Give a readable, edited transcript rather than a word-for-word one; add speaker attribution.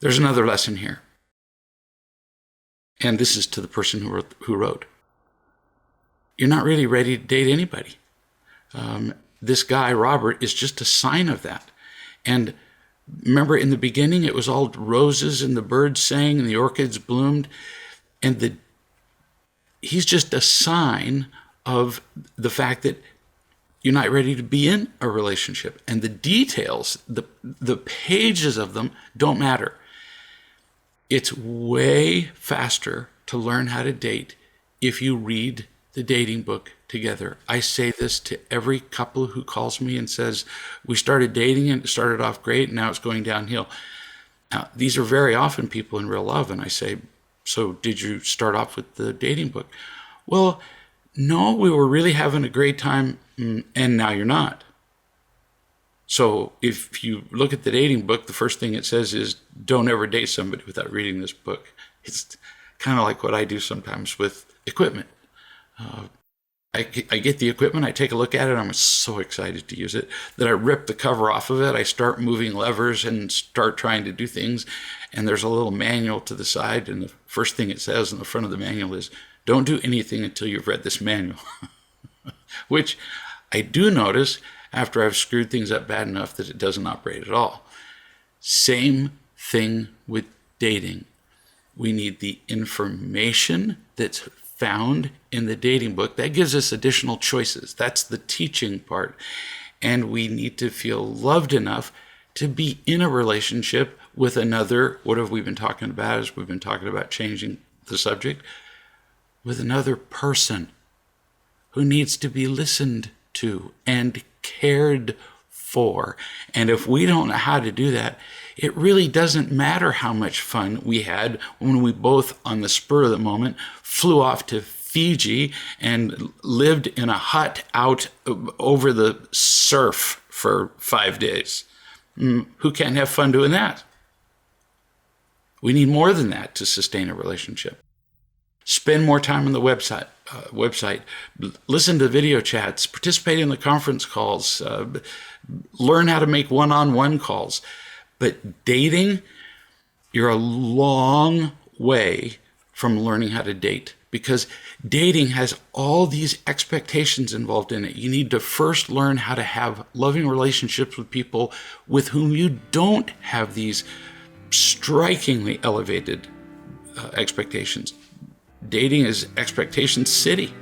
Speaker 1: There's another lesson here. And this is to the person who wrote. You're not really ready to date anybody. This guy, Robert, is just a sign of that. And remember, in the beginning, it was all roses and the birds sang and the orchids bloomed. And he's just a sign of the fact that you're not ready to be in a relationship. And the details, the pages of them don't matter. It's way faster to learn how to date if you read the dating book together. I say this to every couple who calls me and says, we started dating and it started off great and now it's going downhill. Now, these are very often people in real love, and I say, so did you start off with the dating book? Well, no, we were really having a great time, and now you're not. So if you look at the dating book, the first thing it says is, don't ever date somebody without reading this book. It's kind of like what I do sometimes with equipment. I get the equipment, I take a look at it, I'm so excited to use it that I rip the cover off of it, I start moving levers and start trying to do things, and there's a little manual to the side, and the first thing it says in the front of the manual is, don't do anything until you've read this manual. Which I do notice after I've screwed things up bad enough that it doesn't operate at all. Same thing with dating. We need the information that's found in the dating book. That gives us additional choices. That's the teaching part. And we need to feel loved enough to be in a relationship with another, what have we been talking about as we've been talking about changing the subject, with another person who needs to be listened to and cared for. And if we don't know how to do that, it really doesn't matter how much fun we had when we both, on the spur of the moment, flew off to Fiji and lived in a hut out over the surf for 5 days. Who can't have fun doing that? We need more than that to sustain a relationship. Spend more time on the website. Listen to video chats, participate in the conference calls, learn how to make one-on-one calls. But dating, you're a long way from learning how to date, because dating has all these expectations involved in it. You need to first learn how to have loving relationships with people with whom you don't have these strikingly elevated expectations. Dating is expectation city.